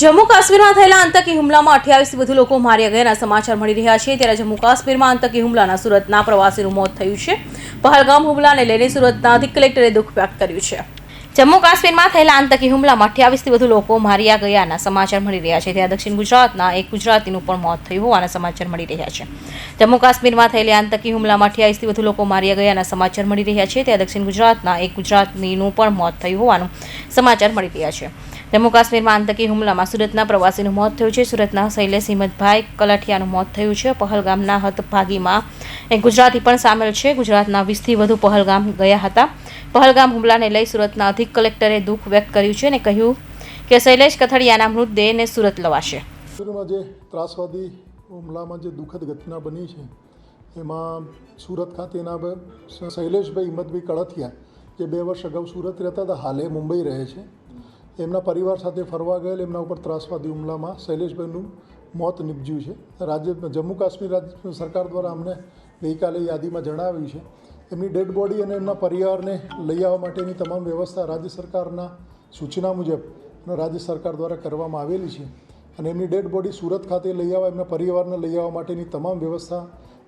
જમ્મુ કાશ્મીરમાં થયેલા આતંકી હુમલામાં 28થી વધુ લોકો માર્યા ગયાના સમાચાર મળી રહ્યા છે। ત્યારે જમ્મુ કાશ્મીરમાં આતંકી હુમલાના સુરતના પ્રવાસીનું મોત થયું છે। પહલગામ હુમલાને લઈને સુરતના અધિક કલેક્ટરે દુઃખ વ્યક્ત કર્યું છે। જમ્મુ કાશ્મીરમાં થયેલા આતંકી હુમલામાં 28થી વધુ લોકો માર્યા ગયાના સમાચાર મળી રહ્યા છે। ત્યારે દક્ષિણ ગુજરાતના એક ગુજરાતીનું પણ મોત થયું હોવાના સમાચાર મળી રહ્યા છે। જમ્મુ કાશ્મીરમાં થયેલા આતંકી હુમલામાં 28થી વધુ લોકો માર્યા ગયાના સમાચાર મળી રહ્યા છે। ત્યારે દક્ષિણ ગુજરાતના એક ગુજરાતીનું પણ મોત થયું હોવાનું સમાચાર મળી રહ્યા છે। જમ્મુ કાશ્મીરમાં આતંકી હુમલામાં સુરતના પ્રવાસીનું મોત થયું છે। સુરતના શૈલેષ હિંમતભાઈ કલાઠિયાનું મોત થયું છે। પહલગામના હતભાગીમાં એક ગુજરાતી પણ સામેલ છે। ગુજરાતના 20થી વધુ પહલગામ ગયા હતા। પહલગામ હુમલાને લઈ સુરતના અધિક કલેક્ટરે દુઃખ વ્યક્ત કર્યું છે અને કહ્યું કે શૈલેષ કથડિયાના મૃતદેહને સુરત લવાશે। જે ત્રાસવાદી હુમલામાં જે દુઃખદ ઘટના બની છે એમાં સુરત ખાતેના શૈલેષભાઈ હિંમતભાઈ કળથિયા જે 2 વર્ષ અગાઉ સુરત રહેતા હતા, હાલે મુંબઈ રહે છે। એમના પરિવાર સાથે ફરવા ગયેલ એમના ઉપર ત્રાસવાદી હુમલામાં શૈલેષભાઈનું મોત નીપજ્યું છે। જમ્મુ કાશ્મીર રાજ્ય સરકાર દ્વારા અમને ગઈકાલે યાદીમાં જણાવ્યું છે એમની ડેડ બોડી અને એમના પરિવારને લઈ આવવા માટેની તમામ વ્યવસ્થા રાજ્ય સરકારના સૂચના મુજબ રાજ્ય સરકાર દ્વારા કરવામાં આવેલી છે અને એમની ડેડ બોડી સુરત ખાતે લઈ આવવા એમના પરિવારને લઈ આવવા માટેની તમામ વ્યવસ્થા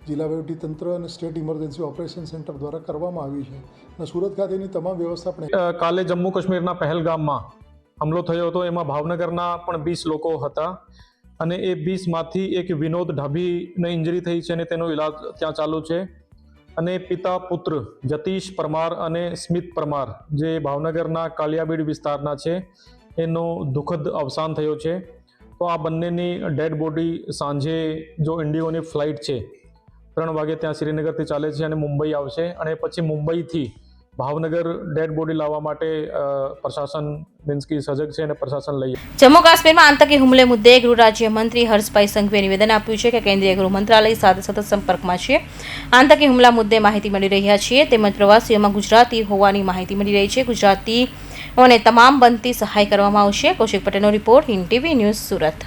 જિલ્લા વહીવટીતંત્ર અને સ્ટેટ ઇમરજન્સી ઓપરેશન સેન્ટર દ્વારા કરવામાં આવી છે અને સુરત ખાતેની તમામ વ્યવસ્થા પણ કાલે જમ્મુ કાશ્મીરના પહેલગામમાં હુમલો થયો હતો। એમાં ભાવનગરના પણ 20 લોકો હતા અને એ 20માંથી એક વિનોદ ઢાભીને ઇન્જરી થઈ છે અને તેનો ઇલાજ ત્યાં ચાલુ છે અને પિતા પુત્ર જતીશ પરમાર અને સ્મિત પરમાર જે ભાવનગરના કાલિયાબીડ વિસ્તારના છે એનો દુઃખદ અવસાન થયો છે। તો આ બંનેની ડેડ બોડી સાંજે જો ઇન્ડિગોની ફ્લાઇટ છે 3 વાગે ત્યાં શ્રીનગરથી ચાલે છે અને મુંબઈ આવશે અને પછી મુંબઈથી ભાવનગર ડેડ બોડી લાવવા માટે પ્રશાસન સજગ છે અને પ્રશાસન લઈ। જમ્મુ કાશ્મીરમાં આતંકી હુમલે મુદ્દે ગૃહ રાજ્ય મંત્રી હર્ષભાઈ સંઘવીએ નિવેદન આપ્યું છે કે કેન્દ્રીય ગૃહ મંત્રાલય સાથે સતત સંપર્કમાં છે। આતંકી હુમલા મુદ્દે માહિતી મળી રહ્યા છે તેમજ પ્રવાસીઓમાં ગુજરાતી હોવાની માહિતી મળી રહી છે। ગુજરાતીઓને તમામ બનતી સહાય કરવામાં આવશે। કૌશિક પટેલનો report, Hind TV news, Surat.